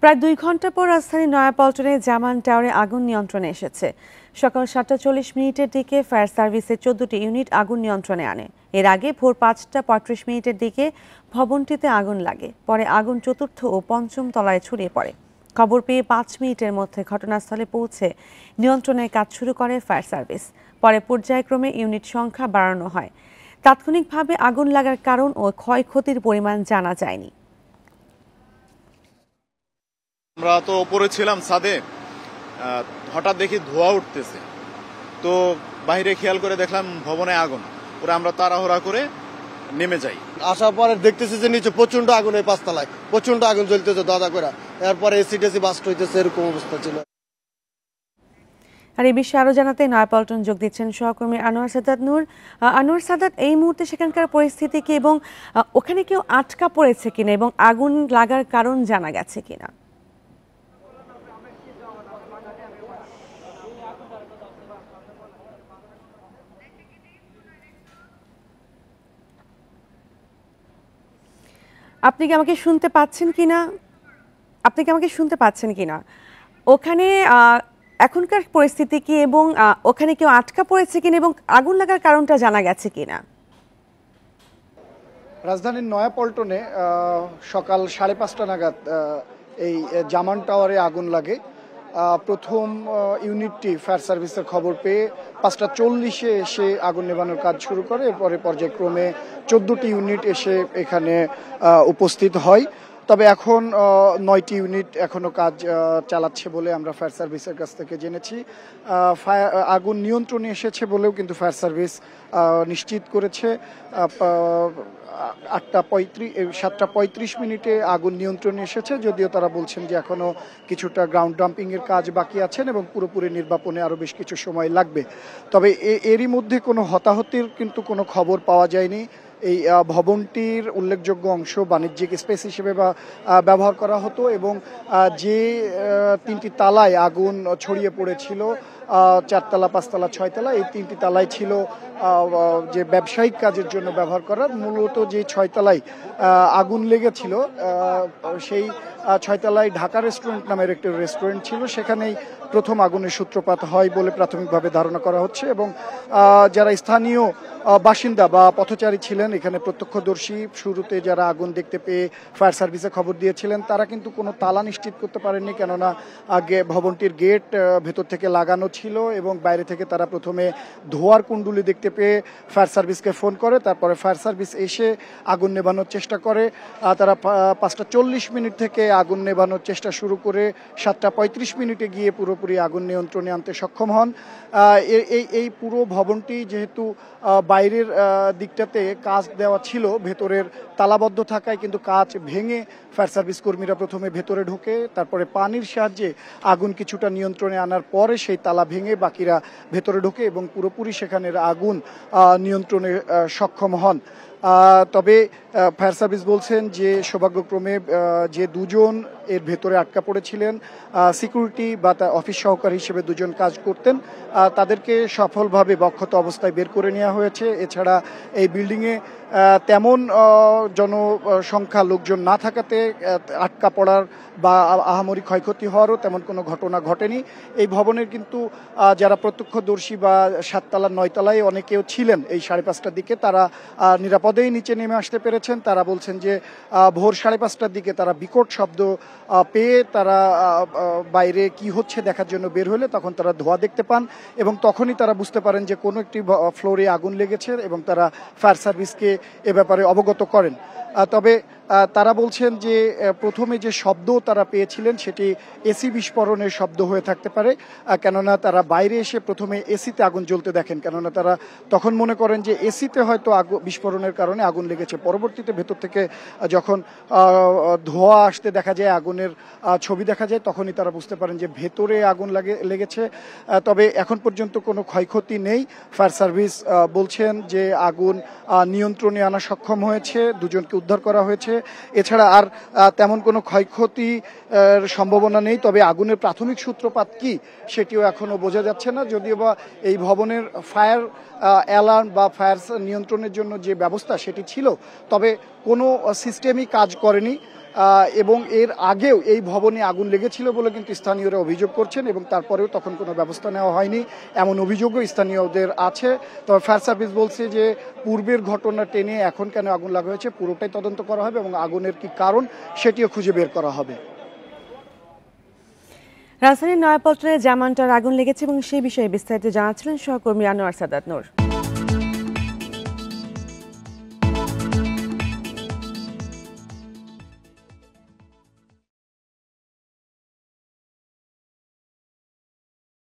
প্রায় ২ ঘণ্টা পর রাজধানীর নয়াপল্টনে জামান টাওয়ারে আগুন নিয়ন্ত্রণে এসেছে। সকাল ৭টা ৪০ দিকে ফায়ার সার্ভিসের ১৪টি ইউনিট আগুন নিয়ন্ত্রণে আনে। এর আগে ভোর ৫টা ৩৫ দিকে ভবনটিতে আগুন লাগে। পরে আগুন চতুর্থ ও পঞ্চম তলায় ছড়িয়ে পড়ে। খবর পেয়ে ৫ মিনিটের মধ্যে ঘটনাস্থলে পৌঁছে নিয়ন্ত্রণের কাজ শুরু করে ফায়ার সার্ভিস। পরে পর্যায়ক্রমে ইউনিট সংখ্যা বাড়ানো হয়। তাৎক্ষণিকভাবে আগুন লাগার কারণ ও ক্ষয়ক্ষতির পরিমাণ জানা যায়নি। আমরা তো উপরে ছিলাম ছাদে, হঠাৎ দেখি ধোঁয়া উঠতেছে, তো বাইরে খেয়াল করে দেখলাম ভবনে আগুন। পরে আমরা তাড়াহুড়া করে নেমে যাই। আসার পরে দেখতেছি যে নিচে প্রচন্ড আগুন, এই ৫ তলায় প্রচন্ড আগুন জ্বলতেছে দাদা করে। এরপরে এসি টেসি বাস্ট হইতেছে, এরকম অবস্থা ছিল। আর এই বিষয়ে আরো জানাতে নয়াপল্টন যোগ দিচ্ছেন সহকর্মী আনোয়ার সাদাত নূর। আনোয়ার সাদাত, এই মুহূর্তে সেখানকার পরিস্থিতি কি এবং ওখানে কেউ আটকা পড়েছে কিনা এবং আগুন লাগার কারণ জানা গেছে কিনা? আপনি কি আমাকে শুনতে পাচ্ছেন কিনা? ওখানে এখনকার পরিস্থিতি কি এবং ওখানে কেউ আটকা পড়েছে কিনা এবং আগুন লাগার কারণটা জানা গেছে কিনা? রাজধানীর নয়াপল্টনে সকাল ৫:৩০ নাগাদ এই জামান টাওয়ারে আগুন লাগে। প্রথম ইউনিটটি ফায়ার সার্ভিসের খবর পেয়ে ৫টা ৪০-এ এসে আগুন নেভানোর কাজ শুরু করে। এরপরে পর্যায়ক্রমে ১৪টি ইউনিট এসে এখানে উপস্থিত হয়। তবে এখন ৯টি ইউনিট এখনো কাজ চালাচ্ছে বলে আমরা ফায়ার সার্ভিসের কাছ থেকে জেনেছি। আগুন নিয়ন্ত্রণে এসেছে বলেও কিন্তু ফায়ার সার্ভিস নিশ্চিত করেছে। ৭টা ৩৫ আগুন নিয়ন্ত্রণে এসেছে, যদিও তারা বলছেন যে এখনো কিছুটা গ্রাউন্ড ডাম্পিং এর কাজ বাকি আছেন এবং পুরোপুরি নির্বাপনে আরো বেশ কিছু সময় লাগবে। তবে এরই মধ্যে কোনো হতাহতির কিন্তু কোনো খবর পাওয়া যায়নি। এই ভবনটির উল্লেখযোগ্য অংশ বাণিজ্যিক স্পেস হিসেবে ব্যবহার করা হতো এবং যে ৩টি তালায় আগুন ছড়িয়ে পড়েছিল, ৪ তলা ৫ তলা ৬ তলা, এই ৩টি তালায় ছিল যে ব্যবসায়িক কাজের জন্য ব্যবহার করার। মূলত যে ৬ তলায় আগুন লেগেছিল সেই ৬ তলায় ঢাকা রেস্টুরেন্ট নামের একটি রেস্টুরেন্ট ছিল, সেখানেই প্রথম আগুনের সূত্রপাত হয় বলে প্রাথমিকভাবে ধারণা করা হচ্ছে। এবং যারা স্থানীয় বাসিন্দা বা পথচারী ছিলেন, এখানে প্রত্যক্ষদর্শী, শুরুতে যারা আগুন দেখতে পেয়ে ফায়ার সার্ভিসে খবর দিয়েছিলেন, তারা কিন্তু কোনো তালা নিশ্চিত করতে পারেননি, কেননা ভবনটির গেট ভেতর থেকে লাগানো ছিল এবং বাইরে থেকে তারা প্রথমে ধোঁয়ার কুণ্ডুলি দেখতে পেয়ে ফায়ার সার্ভিসকে ফোন করে। তারপরে ফায়ার সার্ভিস এসে আগুন নেভানোর চেষ্টা করে। তারা ৫টা ৪০ থেকে আগুন নেভানোর চেষ্টা শুরু করে ৭টা ৩৫ গিয়ে পুরোপুরি আগুন নিয়ন্ত্রণে আনতে সক্ষম হন। এই পুরো ভবনটি যেহেতু বাইরের দিকটাতে কাচ দেওয়া ছিল, ভেতরের তালাবদ্ধ থাকায় কিন্তু কাচ ভেঙে ফায়ার সার্ভিস কর্মীরা প্রথমে ভেতরে ঢোকে, তারপরে পানির সাহায্যে আগুন কিছুটা নিয়ন্ত্রণে আনার পরে সেই তালা ভেঙে বাকিরা ভেতরে ঢোকে এবং পুরোপুরি সেখানের আগুন নিয়ন্ত্রণে সক্ষম হন। তবে ফায়ার সার্ভিস বলছেন যে সৌভাগ্যক্রমে যে দুজন এর ভেতরে আটকা পড়েছিলেন, সিকিউরিটি বা অফিস সহকারী হিসেবে দুজন কাজ করতেন, তাদেরকে সফলভাবে বক্ষত অবস্থায় বের করে নেওয়া হয়েছে। এছাড়া এই বিল্ডিংয়ে তেমন জনসংখ্যা লোকজন না থাকাতে আটকা পড়ার বা আহামরি ক্ষয়ক্ষতি হওয়ারও তেমন কোনো ঘটনা ঘটেনি। এই ভবনের কিন্তু যারা প্রত্যক্ষদর্শী বা ৭ তলা ৯ তলায় অনেকেও ছিলেন এই ৫:৩০ দিকে, তারা নিরাপদেই নিচে নেমে আসতে পেরেছেন। তারা বলছেন যে ভোর ৫:৩০ দিকে তারা বিকট শব্দ পেয়ে তারা বাইরে কি হচ্ছে দেখার জন্য বের হলে তখন তারা ধোঁয়া দেখতে পান এবং তখনই তারা বুঝতে পারেন যে কোনো একটি ফ্লোরে আগুন লেগেছে এবং তারা ফায়ার সার্ভিসকে এ ব্যাপারে অবগত করেন। তবে তারা বলছেন যে প্রথমে যে শব্দ তারা পেয়েছিলেন সেটি এসি বিস্ফোরণের শব্দ হয়ে থাকতে পারে, কেননা তারা বাইরে এসে প্রথমে এসিতে আগুন জ্বলতে দেখেন, কেননা তারা তখন মনে করেন যে এসিতে হয়তো বিস্ফোরণের কারণে আগুন লেগেছে। পরবর্তীতে ভেতর থেকে যখন ধোঁয়া আসতে দেখা যায়, আগুনের ছবি দেখা যায়, তখনই তারা বুঝতে পারেন যে ভেতরে আগুন লেগেছে। তবে এখন পর্যন্ত কোনো ক্ষয়ক্ষতি নেই। ফায়ার সার্ভিস বলছেন যে আগুন নিয়ন্ত্রণে আনা সক্ষম হয়েছে, দুজনকে উদ্ধার করা হয়েছে। এছাড়া আর তেমন কোনো ক্ষয়ক্ষতি সম্ভাবনা নেই। তবে আগুনের প্রাথমিক সূত্রপাত কি সেটিও এখনো বোঝা যাচ্ছে না, যদিও বা এই ভবনের ফায়ার অ্যালার্ম বা ফায়ার নিয়ন্ত্রণের জন্য যে ব্যবস্থা সেটি ছিল, তবে কোনো সিস্টেমই কাজ করেনি। এবং এর আগেও এই ভবনে আগুন লেগেছিল বলে কিন্তু স্থানীয়রা অভিযোগ করছেন এবং তারপরেও তখন কোনো ব্যবস্থা নেওয়া হয়নি এমন অভিযোগও স্থানীয়দের আছে। তবে ফায়ার সার্ভিস বলছে যে পূর্বের ঘটনা টেনে এখন কেন আগুন লাগা হয়েছে পুরোটাই তদন্ত করা হবে এবং আগুনের কি কারণ সেটিও খুঁজে বের করা হবে। রাজধানীর নয়াপল্টনে জামানটার আগুন লেগেছে এবং সেই বিষয়ে বিস্তারিত জানাচ্ছিলেন সহকর্মী আনোয়ার সাদাত নূর।